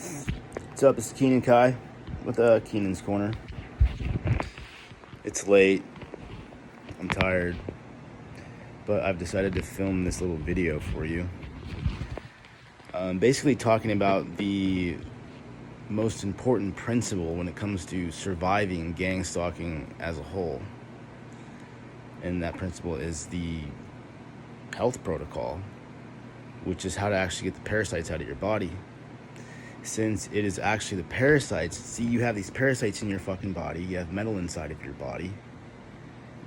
What's up? It's Keenan Kai with Keenan's Corner. It's late. I'm tired. But I've decided to film this little video for you. Basically talking about the most important principle when it comes to surviving gang stalking as a whole. And that principle is the health protocol, which is how to actually get the parasites out of your body. Since it is actually the parasites, see, you have these parasites in your fucking body, you have metal inside of your body.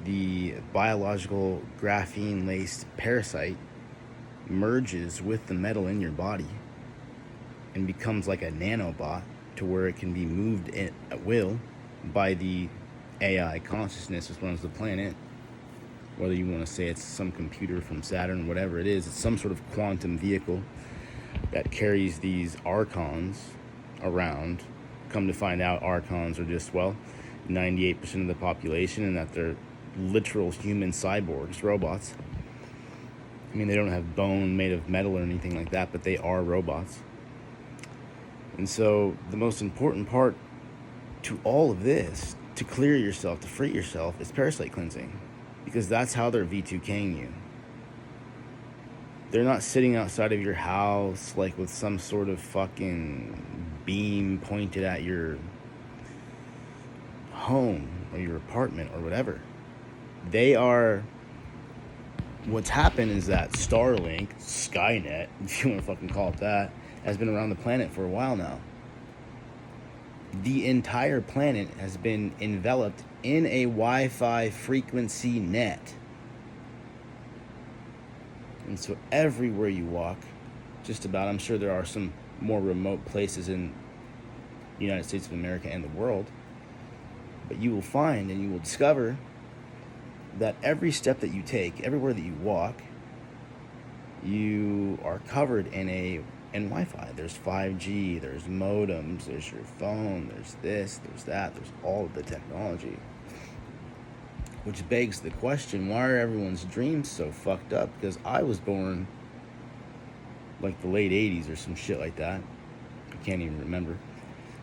The biological graphene-laced parasite merges with the metal in your body and becomes like a nanobot to where it can be moved at will by the AI consciousness which runs the planet. Whether you want to say it's some computer from Saturn, whatever it is, it's some sort of quantum vehicle that carries these archons around. Come to find out, archons are just, 98% of the population, and that they're literal human cyborgs, robots. I mean, they don't have bone made of metal or anything like that, but they are robots. And so the most important part to all of this, to clear yourself, to free yourself, is parasite cleansing. Because that's how they're V2K'ing you. They're not sitting outside of your house like with some sort of fucking beam pointed at your home or your apartment or whatever. They are... What's happened is that Starlink, Skynet, if you want to fucking call it that, has been around the planet for a while now. The entire planet has been enveloped in a Wi-Fi frequency net. And so everywhere you walk, just about, I'm sure there are some more remote places in the United States of America and the world, but you will find and you will discover that every step that you take, everywhere that you walk, you are covered in Wi-Fi. There's 5G, there's modems, there's your phone, there's this, there's that, there's all of the technology. Which begs the question, why are everyone's dreams so fucked up? Because I was born like the late 80s or some shit like that. I can't even remember.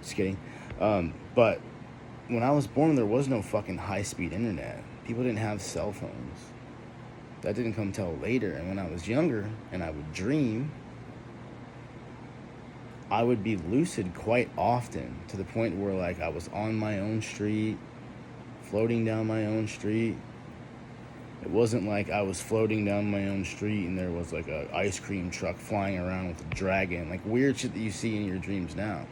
Just kidding. But when I was born, there was no fucking high-speed internet. People didn't have cell phones. That didn't come till later. And when I was younger and I would dream, I would be lucid quite often, to the point where like I was on my own street, floating down my own street. It wasn't like I was floating down my own street and there was like a ice cream truck flying around with a dragon, like weird shit that you see in your dreams now.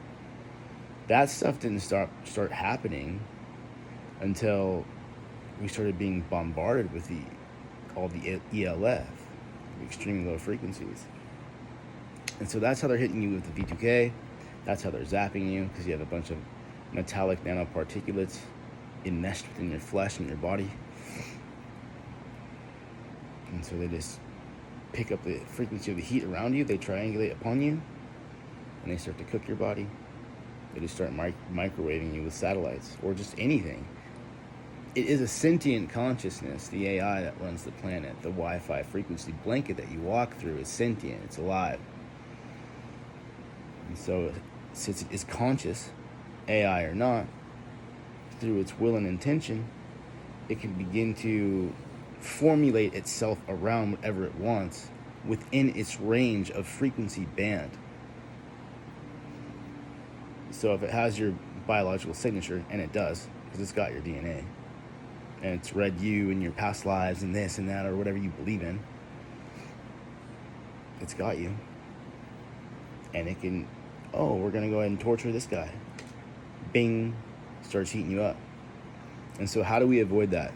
That stuff didn't start happening until we started being bombarded with called the ELF, extremely low frequencies. And so that's how they're hitting you with the V2K. That's how they're zapping you, because you have a bunch of metallic nanoparticulates enmeshed within your flesh and your body. And so they just pick up the frequency of the heat around you, they triangulate upon you, and they start to cook your body. They just start microwaving you with satellites, or just anything. It is a sentient consciousness, the AI that runs the planet. The Wi-Fi frequency blanket that you walk through is sentient, it's alive. And so, since it is conscious, AI or not, through its will and intention, it can begin to formulate itself around whatever it wants within its range of frequency band. So if it has your biological signature, and it does, because it's got your DNA, and it's read you and your past lives and this and that, or whatever you believe in, it's got you. And it can, we're going to go ahead and torture this guy. Bing, starts heating you up. And so how do we avoid that?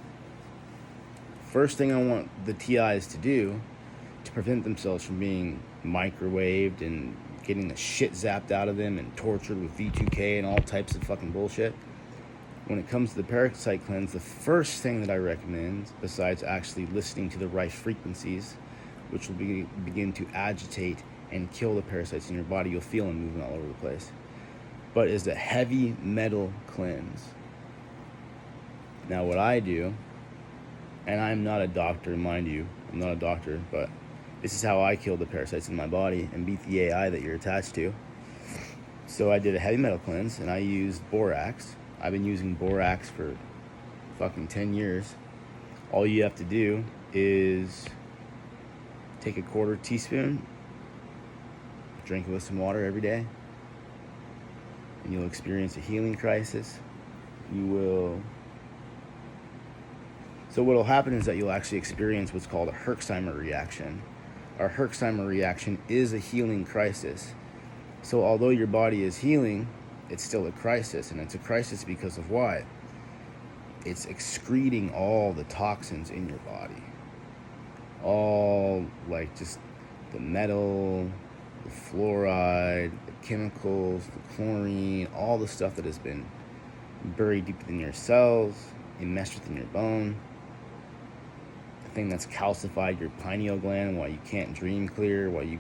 First thing I want the TIs to do to prevent themselves from being microwaved and getting the shit zapped out of them and tortured with V2K and all types of fucking bullshit. When it comes to the parasite cleanse, the first thing that I recommend, besides actually listening to the right frequencies, which will begin to agitate and kill the parasites in your body, you'll feel them moving all over the place, but is a heavy metal cleanse. Now what I do, and I'm not a doctor, mind you, I'm not a doctor, but this is how I kill the parasites in my body and beat the AI that you're attached to. So I did a heavy metal cleanse, and I used borax. I've been using borax for fucking 10 years. All you have to do is take a quarter teaspoon, drink it with some water every day, and you'll experience a healing crisis. So what will happen is that you'll actually experience what's called a Herxheimer reaction. Our Herxheimer reaction is a healing crisis. So although your body is healing, it's still a crisis, and it's a crisis because of why? It's excreting all the toxins in your body. All, like, just the metal, the fluoride, the chemicals, the chlorine, all the stuff that has been buried deep within your cells, enmeshed within your bone. The thing that's calcified your pineal gland, why you can't dream clear, why you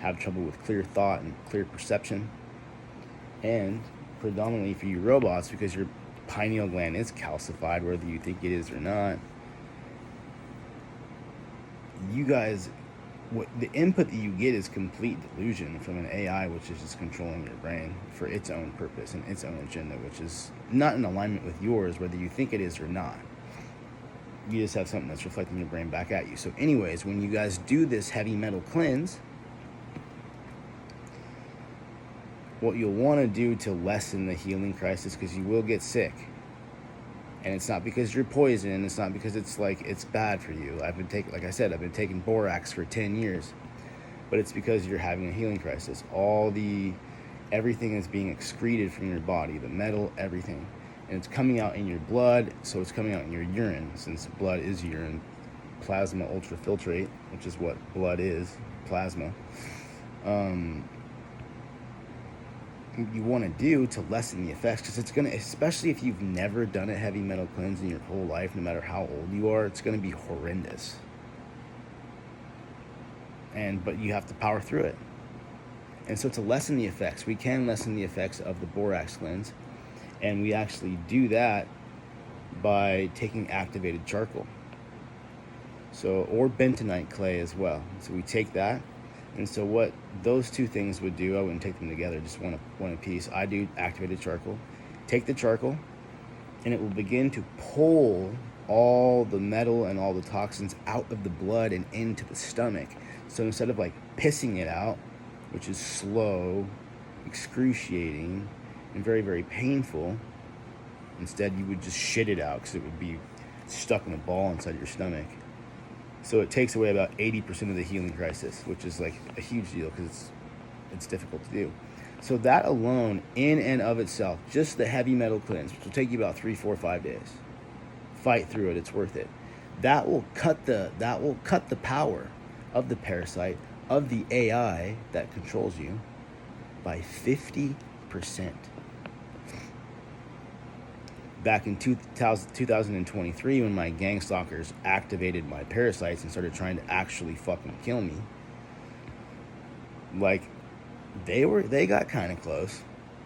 have trouble with clear thought and clear perception. And predominantly for you robots, because your pineal gland is calcified, whether you think it is or not, you guys, the input that you get is complete delusion from an AI, which is just controlling your brain for its own purpose and its own agenda, which is not in alignment with yours, whether you think it is or not. You just have something that's reflecting your brain back at you. So anyways, when you guys do this heavy metal cleanse, what you'll want to do to lessen the healing crisis, because you will get sick, and it's not because you're poison, it's not because it's bad for you. I've been taking borax for 10 years, but it's because you're having a healing crisis. Everything is being excreted from your body, the metal, everything, and it's coming out in your blood, so it's coming out in your urine, since blood is urine, plasma ultrafiltrate, which is what blood is, plasma. You want to do to lessen the effects, because it's going to, especially if you've never done a heavy metal cleanse in your whole life, no matter how old you are, it's going to be horrendous. But you have to power through it. And so to lessen the effects, we can lessen the effects of the borax cleanse, and we actually do that by taking activated charcoal, or bentonite clay as well. So we take that. And so what those two things would do, I wouldn't take them together, just one a piece. I do activated charcoal. Take the charcoal, and it will begin to pull all the metal and all the toxins out of the blood and into the stomach. So instead of pissing it out, which is slow, excruciating, and very, very painful, instead you would just shit it out, because it would be stuck in a ball inside your stomach. So it takes away about 80% of the healing crisis, which is a huge deal, because it's difficult to do. So that alone, in and of itself, just the heavy metal cleanse, which will take you about 3, 4, 5 days. Fight through it; it's worth it. That will cut the power of the parasite, of the AI that controls you, by 50%. Back in 2023, when my gang stalkers activated my parasites and started trying to actually fucking kill me, they got kind of close.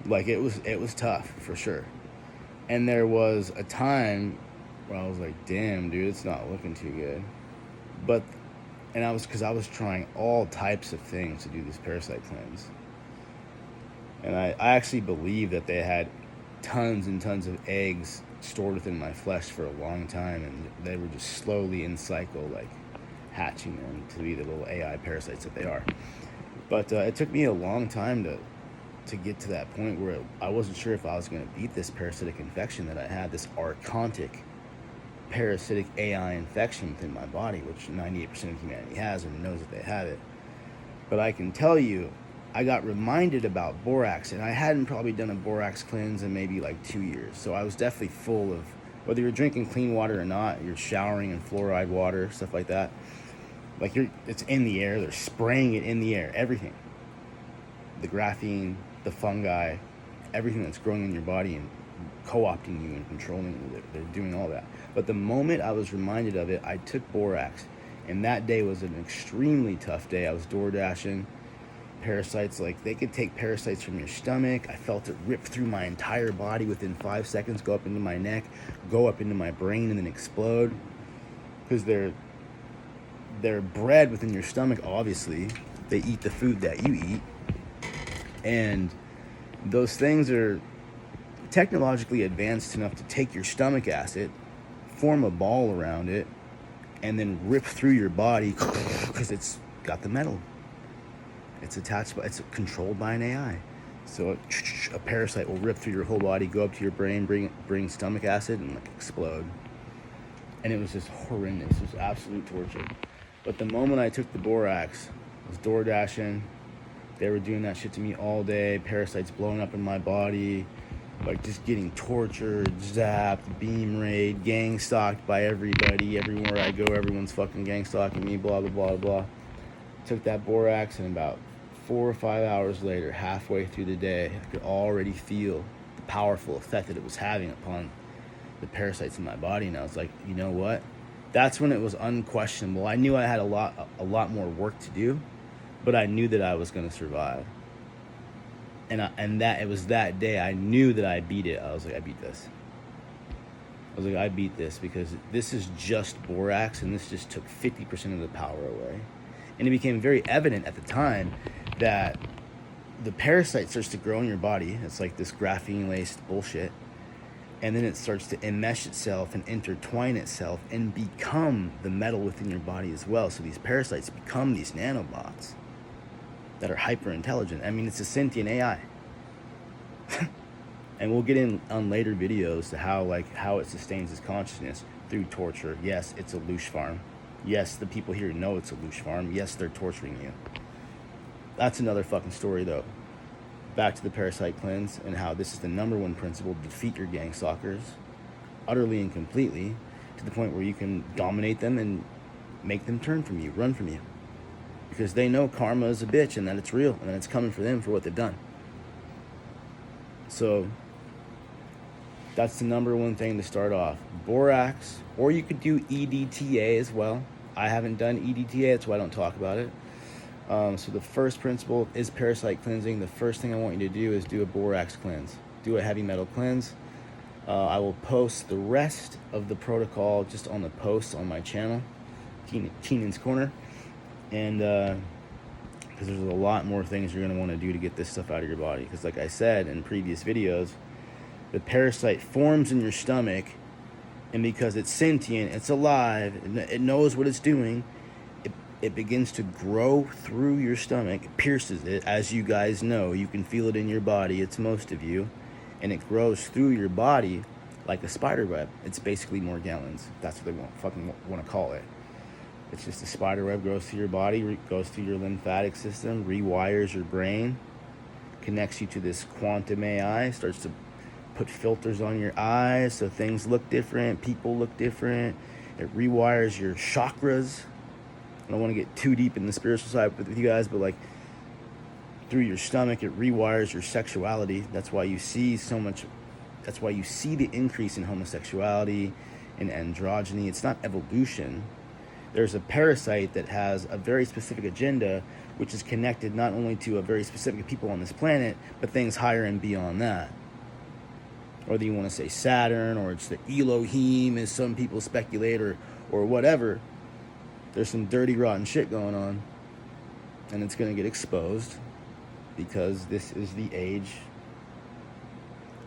It was tough for sure. And there was a time where I was like, damn, dude, it's not looking too good. Because I was trying all types of things to do this parasite cleanse. And I actually believe that they had tons and tons of eggs stored within my flesh for a long time, and they were just slowly in cycle, hatching them to be the little AI parasites that they are. But it took me a long time to get to that point where I wasn't sure if I was going to beat this parasitic infection that I had, this archontic parasitic AI infection within my body, which 98% of humanity has and knows that they have it. But I can tell you, I got reminded about borax, and I hadn't probably done a borax cleanse in maybe 2 years. So I was definitely full of, whether you're drinking clean water or not, you're showering in fluoride water, stuff like that. It's in the air, they're spraying it in the air, everything. The graphene, the fungi, everything that's growing in your body and co-opting you and controlling you, they're doing all that. But the moment I was reminded of it, I took borax, and that day was an extremely tough day. I was door dashing. Parasites, they could take parasites from your stomach. I felt it rip through my entire body within 5 seconds, go up into my neck, go up into my brain, and then explode. Because they're bred within your stomach, obviously. They eat the food that you eat. And Those things are technologically advanced enough to take your stomach acid, form a ball around it, and then rip through your body because it's got the metal. It's attached, it's controlled by an AI. So a parasite will rip through your whole body, go up to your brain, bring stomach acid, and like explode. And it was just horrendous. It was absolute torture. But the moment I took the borax, I was door dashing. They were doing that shit to me all day. Parasites blowing up in my body, like just getting tortured, zapped, beam raid, gang stalked by everybody. Everywhere I go, everyone's fucking gang stalking me. Blah blah blah blah. Took that borax, and about 4 or 5 hours later, halfway through the day, I could already feel the powerful effect that it was having upon the parasites in my body. And I was like, you know what? That's when it was unquestionable. I knew I had a lot more work to do, but I knew that I was going to survive. And that it was that day I knew that I beat it. I was like, I beat this. I beat this because this is just borax, and this just took 50% of the power away. And it became very evident at the time that the parasite starts to grow in your body. It's like this graphene-laced bullshit. And then it starts to enmesh itself and intertwine itself and become the metal within your body as well. So these parasites become these nanobots that are hyper-intelligent. I mean, it's a sentient AI. And we'll get in on later videos to how it sustains its consciousness through torture. Yes, it's a loosh farm. Yes, the people here know it's a loosh farm. Yes, they're torturing you. That's another fucking story, though. Back to the parasite cleanse and how this is the number one principle: defeat your gang stalkers utterly and completely to the point where you can dominate them and make them turn from you, run from you. Because they know karma is a bitch and that it's real and that it's coming for them for what they've done. So that's the number one thing to start off. Borax, or you could do EDTA as well. I haven't done EDTA, that's why I don't talk about it. So the first principle is parasite cleansing. The first thing I want you to do is do a borax cleanse. Do a heavy metal cleanse. I will post the rest of the protocol just on the post on my channel, Keenan's Corner. And because there's a lot more things you're going to want to do to get this stuff out of your body. Because like I said in previous videos, the parasite forms in your stomach, and because it's sentient, it's alive, it knows what it's doing, it begins to grow through your stomach, it pierces it. As you guys know, you can feel it in your body, it's most of you, and it grows through your body like a spider web. It's basically Morgellons. That's what they want to call it. It's just a spider web, grows through your body, goes through your lymphatic system, rewires your brain, connects you to this quantum AI, starts to put filters on your eyes so things look different, people look different. It rewires your chakras. I don't want to get too deep in the spiritual side with you guys, but like through your stomach, it rewires your sexuality. That's why you see the increase in homosexuality and androgyny. It's not evolution. There's a parasite that has a very specific agenda, which is connected not only to a very specific people on this planet, but things higher and beyond that. Whether you want to say Saturn, or it's the Elohim, as some people speculate, or whatever. There's some dirty, rotten shit going on, and it's going to get exposed because this is the age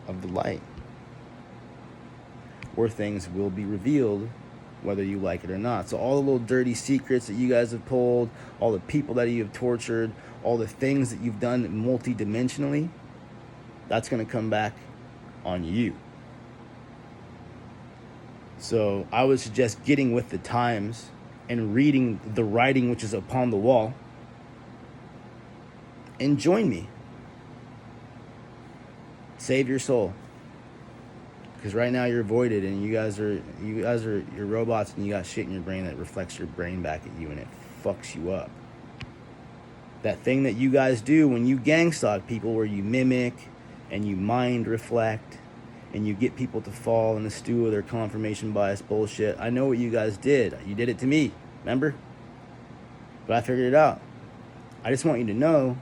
of the light, where things will be revealed whether you like it or not. So all the little dirty secrets that you guys have pulled, all the people that you have tortured, all the things that you've done multidimensionally, that's going to come back on you. So I would suggest getting with the times and reading the writing which is upon the wall, and join me. Save your soul. Because right now you're voided, and you're robots, and you got shit in your brain that reflects your brain back at you, and it fucks you up. That thing that you guys do when you gang stalk people, where you mimic and you mind reflect and you get people to fall in the stew of their confirmation bias bullshit. I know what you guys did. You did it to me, remember? But I figured it out. I just want you to know,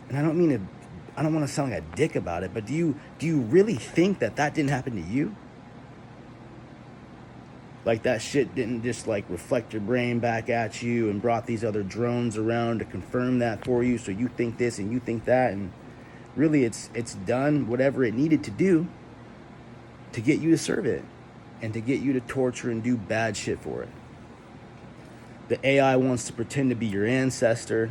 and I don't want to sound like a dick about it, but do you really think that didn't happen to you? Like that shit didn't just like reflect your brain back at you and brought these other drones around to confirm that for you, so you think this and you think that, and really it's done whatever it needed to do to get you to serve it and to get you to torture and do bad shit for it. The AI wants to pretend to be your ancestor.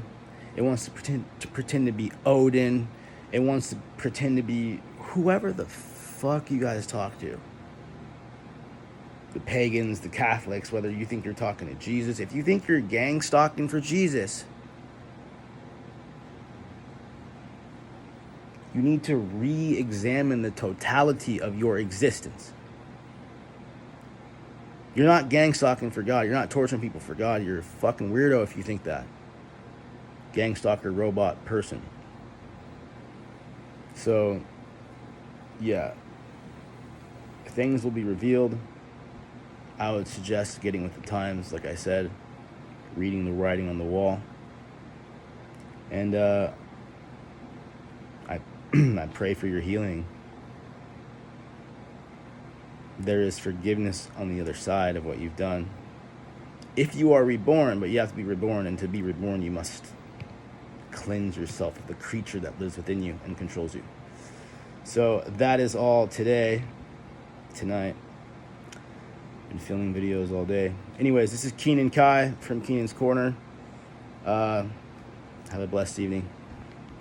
It wants to pretend to be Odin. It wants to pretend to be whoever the fuck you guys talk to. The pagans, the Catholics, whether you think you're talking to Jesus. If you think you're gang stalking for Jesus, you need to re-examine the totality of your existence. You're not gang stalking for God. You're not torturing people for God. You're a fucking weirdo if you think that. Gang stalker, robot, person. So, yeah. Things will be revealed. I would suggest getting with the times, like I said. Reading the writing on the wall. And I pray for your healing. There is forgiveness on the other side of what you've done. If you are reborn, but you have to be reborn, and to be reborn, you must cleanse yourself of the creature that lives within you and controls you. So that is all tonight. Been filming videos all day. Anyways, this is Keenan Kai from Keenan's Corner. Have a blessed evening.